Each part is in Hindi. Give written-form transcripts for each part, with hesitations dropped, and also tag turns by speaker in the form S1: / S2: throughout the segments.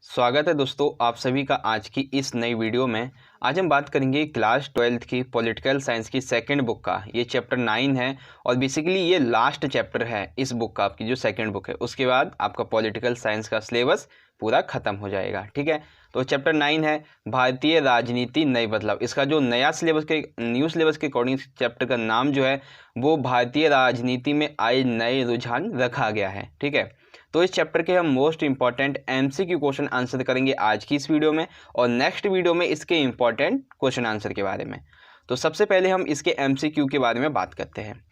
S1: स्वागत है दोस्तों आप सभी का आज की इस नई वीडियो में। आज हम बात करेंगे क्लास 12th की पॉलिटिकल साइंस की सेकंड बुक का। ये चैप्टर 9 है और बेसिकली ये लास्ट चैप्टर है इस बुक का, आपकी जो सेकंड बुक है। उसके बाद आपका पॉलिटिकल साइंस का सिलेबस पूरा खत्म हो जाएगा। ठीक है, तो चैप्टर 9 है भारतीय राजनीति नए बदलाव। इसका जो नया सिलेबस के न्यू सिलेबस के अकॉर्डिंग चैप्टर का नाम जो है वो भारतीय राजनीति में आए नए रुझान रखा गया है। ठीक है, तो इस चैप्टर के हम most important MCQ question answer करेंगे आज की इस वीडियो में, और नेक्स्ट वीडियो में इसके इंपॉर्टेंट क्वेश्चन आंसर के बारे में। तो सबसे पहले हम इसके एमसीक्यू के बारे में बात करते हैं।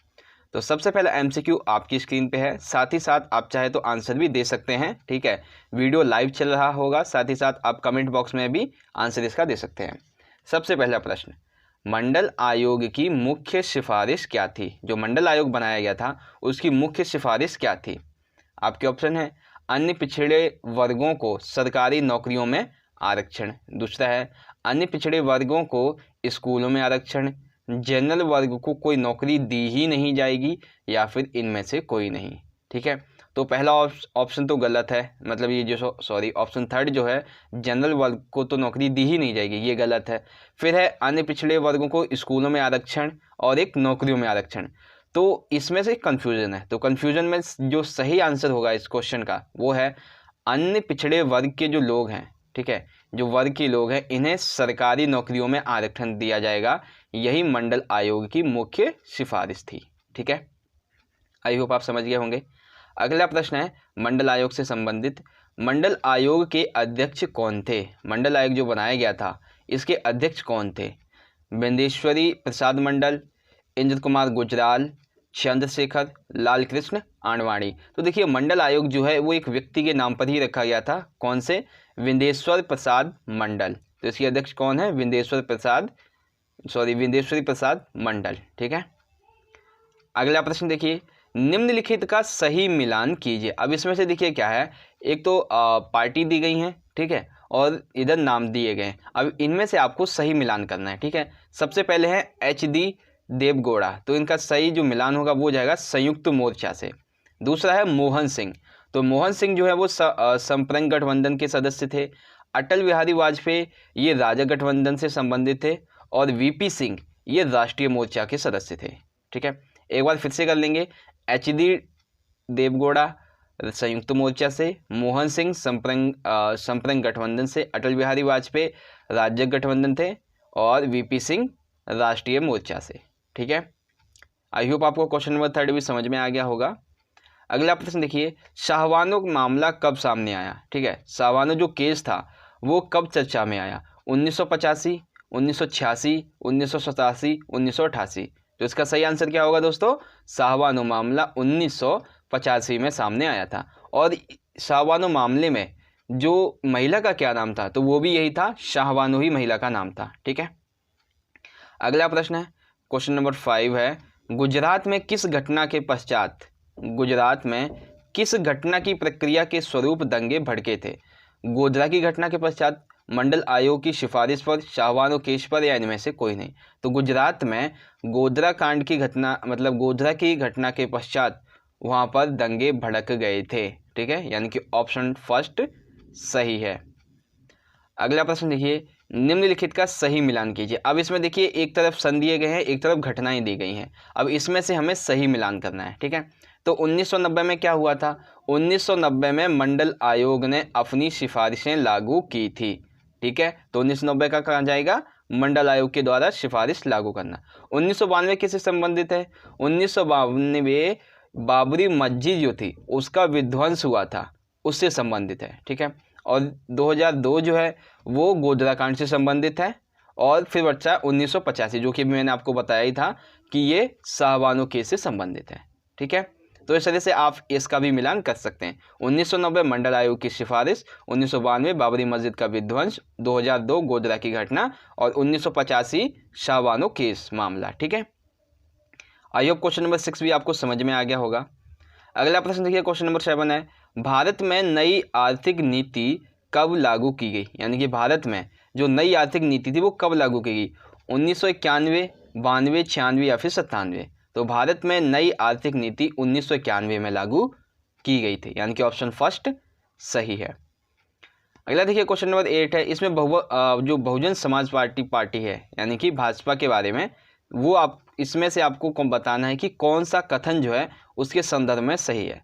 S1: तो सबसे पहला एमसीक्यू आपकी स्क्रीन पे है, साथ ही साथ आप चाहे तो आंसर भी दे सकते हैं। ठीक है, वीडियो लाइव चल रहा होगा, साथ ही साथ आप कमेंट बॉक्स में भी आंसर इसका दे सकते हैं। सबसे पहला प्रश्न, मंडल आयोग की मुख्य सिफारिश क्या थी? जो मंडल आयोग बनाया गया था उसकी मुख्य सिफारिश क्या थी? आपके ऑप्शन है अन्य पिछड़े वर्गों को सरकारी नौकरियों में आरक्षण, दूसरा है अन्य पिछड़े वर्गों को स्कूलों में आरक्षण, जनरल वर्ग को कोई नौकरी दी ही नहीं जाएगी, या फिर इनमें से कोई नहीं। ठीक है, तो पहला ऑप्शन तो गलत है, मतलब ये जो ऑप्शन थर्ड जो है जनरल वर्ग को तो नौकरी दी ही नहीं जाएगी, ये गलत है। फिर है अन्य पिछड़े वर्गों को स्कूलों में आरक्षण और एक नौकरियों में आरक्षण। तो इसमें से कन्फ्यूजन है, तो कन्फ्यूजन में जो सही आंसर होगा इस क्वेश्चन का वो है अन्य पिछड़े वर्ग के जो लोग हैं, ठीक है, जो वर्ग के लोग हैं इन्हें सरकारी नौकरियों में आरक्षण दिया जाएगा। यही मंडल आयोग की मुख्य सिफारिश थी। ठीक है, आई होप आप समझ गए होंगे। अगला प्रश्न है मंडल आयोग से संबंधित, मंडल आयोग के अध्यक्ष कौन थे? मंडल आयोग जो बनाया गया था इसके अध्यक्ष कौन थे? बिंदेश्वरी प्रसाद मंडल, इंद्र कुमार गुजराल, चंद्रशेखर, लाल कृष्ण आडवाणी। तो देखिए मंडल आयोग जो है वो एक व्यक्ति के नाम पर ही रखा गया था। कौन से? विंदेश्वर प्रसाद मंडल। तो इसके अध्यक्ष कौन है? विंदेश्वरी प्रसाद मंडल। ठीक है, अगला प्रश्न देखिए, निम्नलिखित का सही मिलान कीजिए। अब इसमें से देखिए क्या है, एक तो पार्टी दी गई है, ठीक है, और इधर नाम दिए गए हैं। अब इनमें से आपको सही मिलान करना है। ठीक है, सबसे पहले है HD देवगौड़ा, तो इनका सही जो मिलान होगा वो जाएगा संयुक्त मोर्चा से। दूसरा है मोहन सिंह, तो मोहन सिंह जो है वो संप्रंग गठबंधन के सदस्य थे। अटल बिहारी वाजपेयी ये राजग गठबंधन से संबंधित थे, और VP सिंह ये राष्ट्रीय मोर्चा के सदस्य थे। ठीक है, एक बार फिर से कर लेंगे। HD देवगौड़ा संयुक्त मोर्चा से, मोहन सिंह संप्रंग गठबंधन से, अटल बिहारी वाजपेयी राजग गठबंधन थे, और VP सिंह राष्ट्रीय मोर्चा से। ठीक है, आई होप आपको क्वेश्चन नंबर 3 भी समझ में आ गया होगा। अगला प्रश्न देखिए, शाहबानो मामला कब सामने आया? ठीक है, शाहबानो जो केस था वो कब चर्चा में आया? 1985, 1986, 1987, 1988। तो इसका सही आंसर क्या होगा दोस्तों? शाहबानो मामला 1985 में सामने आया था। और शाहबानो मामले में जो महिला का क्या नाम था? तो वो भी यही था, शाहबानो ही महिला का नाम था। ठीक है, अगला प्रश्न है क्वेश्चन नंबर 5 है, गुजरात में किस घटना की प्रक्रिया के स्वरूप दंगे भड़के थे? गोधरा की घटना के पश्चात, मंडल आयोग की सिफारिश पर, शाहबानो केस पर, या इनमें से कोई नहीं। तो गुजरात में गोधरा कांड की घटना, मतलब गोधरा की घटना के पश्चात वहाँ पर दंगे भड़क गए थे। ठीक है, यानी कि ऑप्शन फर्स्ट सही है। अगला प्रश्न देखिए, निम्नलिखित का सही मिलान कीजिए। अब इसमें देखिए एक तरफ सन दिए गए हैं, एक तरफ घटनाएं दी गई हैं। अब इसमें से हमें सही मिलान करना है। ठीक है, तो 1990 में क्या हुआ था? 1990 में मंडल आयोग ने अपनी सिफारिशें लागू की थी। ठीक है, तो 1990 का कहा जाएगा मंडल आयोग के द्वारा सिफारिश लागू करना। 1992 किससे संबंधित है? 1992 बाबरी मस्जिद जो थी उसका विध्वंस हुआ था, उससे संबंधित है। ठीक है, और 2002 जो है वो गोधरा कांड से संबंधित है। और फिर बच्चा 1985 जो कि मैंने आपको बताया ही था कि ये शाहबानो केस से संबंधित है। ठीक है, तो इस तरह से आप इसका भी मिलान कर सकते हैं। 1990 मंडल आयोग की सिफारिश, 1992 बाबरी मस्जिद का विध्वंस, 2002 गोधरा की घटना, और 1985 शाहबानो केस मामला। ठीक है, आई होप क्वेश्चन नंबर 6 भी आपको समझ में आ गया होगा। अगला प्रश्न देखिए, क्वेश्चन नंबर 7 है, भारत में नई आर्थिक नीति कब लागू की गई? यानी कि भारत में जो नई आर्थिक नीति थी वो कब लागू की गई? 1991, 92, 96 या फिर 97? तो भारत में नई आर्थिक नीति 1991 में लागू की गई थी, यानी कि ऑप्शन फर्स्ट सही है। अगला देखिए क्वेश्चन नंबर 8 है, इसमें जो बहुजन समाज पार्टी है यानी कि भाजपा के बारे में, वो आप इसमें से आपको बताना है कि कौन सा कथन जो है उसके संदर्भ में सही है।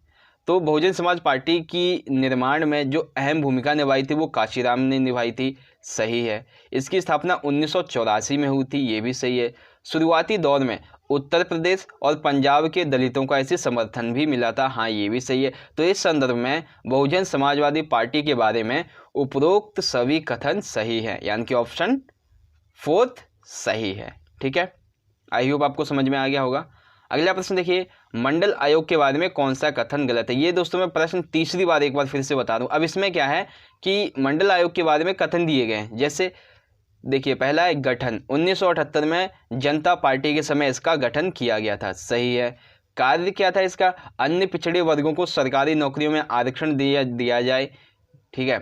S1: तो बहुजन समाज पार्टी की निर्माण में जो अहम भूमिका निभाई थी वो काशीराम ने निभाई थी, सही है। इसकी स्थापना 1984 में हुई थी, ये भी सही है। शुरुआती दौर में उत्तर प्रदेश और पंजाब के दलितों का ऐसे समर्थन भी मिला था, हाँ ये भी सही है। तो इस संदर्भ में बहुजन समाजवादी पार्टी के बारे में उपरोक्त सभी कथन सही है, यानी कि ऑप्शन 4 सही है। ठीक है, आई होप आपको समझ में आ गया होगा। अगला प्रश्न देखिए, मंडल आयोग के बारे में कौन सा कथन गलत है। ये दोस्तों मैं प्रश्न तीसरी बार एक बार फिर से बता दूं। अब इसमें क्या है कि मंडल आयोग के बारे में कथन दिए गए हैं। जैसे देखिए, पहला है गठन, 1978 में जनता पार्टी के समय इसका गठन किया गया था, सही है। कार्य क्या था इसका, अन्य पिछड़े वर्गों को सरकारी नौकरियों में आरक्षण दिया जाए। ठीक है।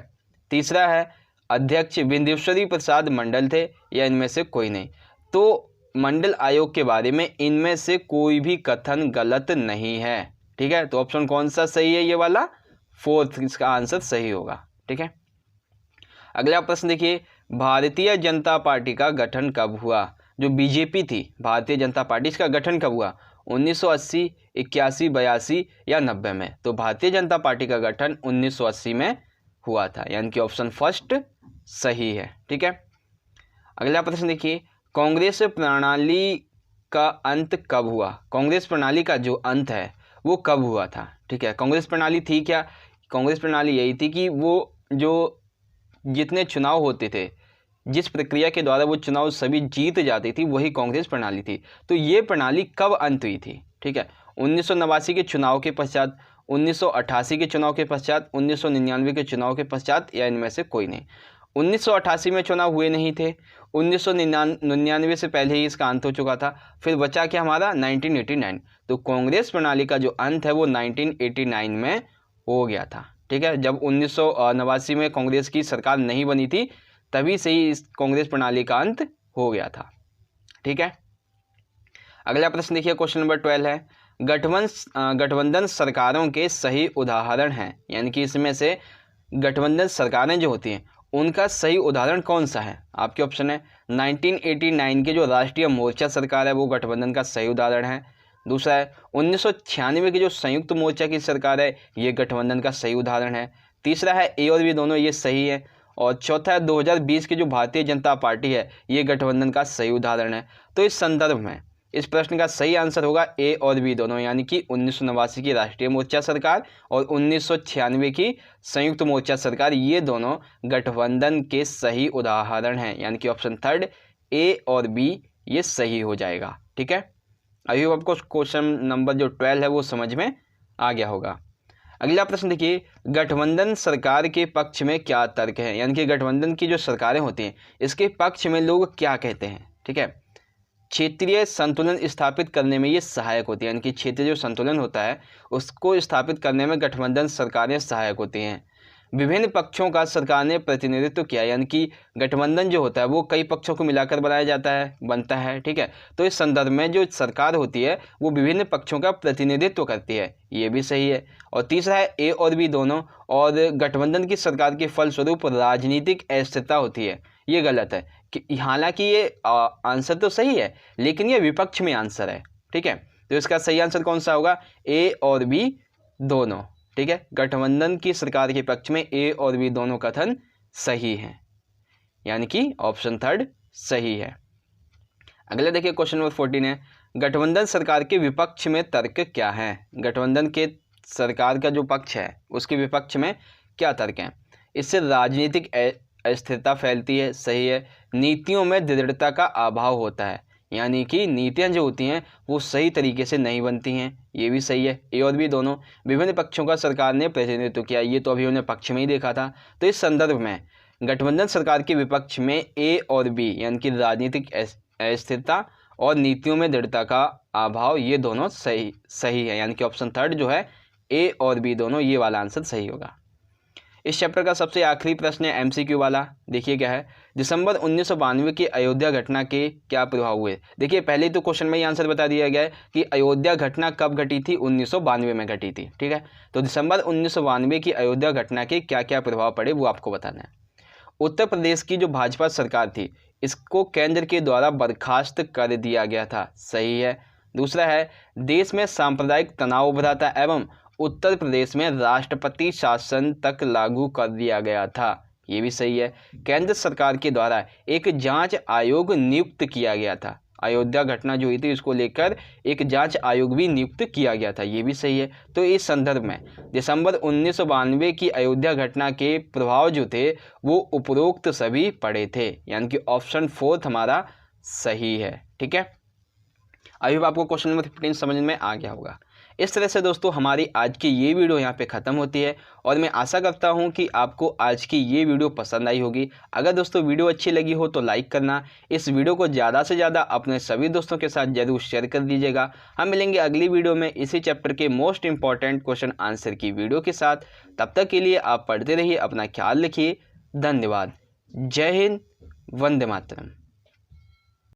S1: तीसरा है अध्यक्ष बिंदेश्वरी प्रसाद मंडल थे, या इनमें से कोई नहीं। तो मंडल आयोग के बारे में इनमें से कोई भी कथन गलत नहीं है। ठीक है, तो ऑप्शन कौन सा सही है, ये वाला 4 इसका आंसर सही होगा। ठीक है। अगला प्रश्न देखिए, भारतीय जनता पार्टी का गठन कब हुआ। जो बीजेपी थी भारतीय जनता पार्टी, इसका गठन कब हुआ, 1980, 81, 82 या 90 में। तो भारतीय जनता पार्टी का गठन 1980 में हुआ था, यानी कि ऑप्शन फर्स्ट सही है। ठीक है। अगला प्रश्न देखिए, कांग्रेस प्रणाली का अंत कब हुआ। कांग्रेस प्रणाली का जो अंत है वो कब हुआ था। ठीक है, कांग्रेस प्रणाली थी क्या, कांग्रेस प्रणाली यही थी कि वो जो जितने चुनाव होते थे, जिस प्रक्रिया के द्वारा वो चुनाव सभी जीत जाती थी, वही कांग्रेस प्रणाली थी। तो ये प्रणाली कब अंत हुई थी। ठीक है, 1989 के चुनाव के पश्चात, 1988 के चुनाव के पश्चात, 1999 के चुनाव के पश्चात, या इनमें से कोई नहीं। 1988 में चुनाव हुए नहीं थे, 1999 से पहले ही इसका अंत हो चुका था। फिर बचा क्या हमारा 1989। तो कांग्रेस प्रणाली का जो अंत है वो 1989 में हो गया था। ठीक है, जब 1989 में कांग्रेस की सरकार नहीं बनी थी, तभी से ही इस कांग्रेस प्रणाली का अंत हो गया था। ठीक है। अगला प्रश्न देखिए, क्वेश्चन नंबर 12 है, गठबंधन सरकारों के सही उदाहरण हैं, यानी कि इसमें से गठबंधन सरकारें जो होती हैं उनका सही उदाहरण कौन सा है। आपके ऑप्शन है 1989 के जो राष्ट्रीय मोर्चा सरकार है वो गठबंधन का सही उदाहरण है। दूसरा है 1996 की जो संयुक्त मोर्चा की सरकार है, ये गठबंधन का सही उदाहरण है। तीसरा है ए और बी दोनों, ये सही है। और चौथा है 2020 की जो भारतीय जनता पार्टी है, ये गठबंधन का सही उदाहरण है। तो इस संदर्भ में इस प्रश्न का सही आंसर होगा ए और बी दोनों, यानी कि 1989 की राष्ट्रीय मोर्चा सरकार और 1996 की संयुक्त मोर्चा सरकार, ये दोनों गठबंधन के सही उदाहरण हैं, यानी कि ऑप्शन थर्ड ए और बी ये सही हो जाएगा। ठीक है, अभी आपको क्वेश्चन नंबर जो 12 है वो समझ में आ गया होगा। अगला प्रश्न देखिए, गठबंधन सरकार के पक्ष में क्या तर्क है, यानी कि गठबंधन की जो सरकारें होती हैं इसके पक्ष में लोग क्या कहते हैं। ठीक है, क्षेत्रीय संतुलन स्थापित करने में ये सहायक होती है, यानी कि क्षेत्रीय जो संतुलन होता है उसको स्थापित करने में गठबंधन सरकारें सहायक होती हैं। विभिन्न पक्षों का सरकार ने प्रतिनिधित्व किया, यानी कि गठबंधन जो होता है वो कई पक्षों को मिलाकर बनता है। ठीक है, तो इस संदर्भ में जो सरकार होती है वो विभिन्न पक्षों का प्रतिनिधित्व करती है, ये भी सही है। और तीसरा है ए और बी दोनों, और गठबंधन की सरकार के फलस्वरूप राजनीतिक अस्थिरता होती है, ये गलत है। कि हालांकि ये आंसर तो सही है लेकिन ये विपक्ष में आंसर है। ठीक है, तो इसका सही आंसर कौन सा होगा, ए और बी दोनों। ठीक है, गठबंधन की सरकार के पक्ष में ए और बी दोनों कथन सही हैं, यानी कि ऑप्शन थर्ड सही है। अगले देखिए, क्वेश्चन नंबर 14 है, गठबंधन सरकार के विपक्ष में तर्क क्या है। गठबंधन के सरकार का जो पक्ष है उसके विपक्ष में क्या तर्क हैं। इससे राजनीतिक अस्थिरता फैलती है, सही है। नीतियों में दृढ़ता का अभाव होता है, यानी कि नीतियां जो होती हैं वो सही तरीके से नहीं बनती हैं, ये भी सही है। ए और बी दोनों, विभिन्न पक्षों का सरकार ने प्रतिनिधित्व किया, ये तो अभी उन्हें पक्ष में ही देखा था। तो इस संदर्भ में गठबंधन सरकार के विपक्ष में ए और बी, यानी कि राजनीतिक अस्थिरता और नीतियों में दृढ़ता का अभाव, ये दोनों सही है, यानी कि ऑप्शन थर्ड जो है ए और बी दोनों, ये वाला आंसर सही होगा। इस चैप्टर का सबसे आखिरी प्रश्न है MCQ वाला। देखिए क्या है, दिसंबर 1992 की अयोध्या घटना के क्या प्रभाव हुए। देखिए पहले तो क्वेश्चन में ही आंसर बता दिया गया है कि अयोध्या घटना कब घटी थी, 1992 में घटी थी। ठीक है, तो दिसंबर 1992 की अयोध्या घटना के क्या क्या प्रभाव पड़े वो आपको बताना है। उत्तर प्रदेश की जो भाजपा सरकार थी इसको केंद्र के द्वारा बर्खास्त कर दिया गया था, सही है। दूसरा है, देश में सांप्रदायिक तनाव उभरा था एवं उत्तर प्रदेश में राष्ट्रपति शासन तक लागू कर दिया गया था, ये भी सही है। केंद्र सरकार के द्वारा एक जांच आयोग नियुक्त किया गया था, अयोध्या घटना जो हुई थी इसको लेकर एक जांच आयोग भी नियुक्त किया गया था, ये भी सही है। तो इस संदर्भ में दिसंबर 1992 की अयोध्या घटना के प्रभाव जो थे वो उपरोक्त सभी पड़े थे, यानी कि ऑप्शन 4 हमारा सही है। ठीक है, अभी आपको क्वेश्चन नंबर 15 समझ में आ गया होगा। इस तरह से दोस्तों हमारी आज की ये वीडियो यहाँ पे ख़त्म होती है और मैं आशा करता हूँ कि आपको आज की ये वीडियो पसंद आई होगी। अगर दोस्तों वीडियो अच्छी लगी हो तो लाइक करना, इस वीडियो को ज़्यादा से ज़्यादा अपने सभी दोस्तों के साथ ज़रूर शेयर कर दीजिएगा। हम मिलेंगे अगली वीडियो में इसी चैप्टर के मोस्ट इंपॉर्टेंट क्वेश्चन आंसर की वीडियो के साथ। तब तक के लिए आप पढ़ते रहिए, अपना ख्याल रखिए, धन्यवाद। जय हिंद, वंदे मातरम।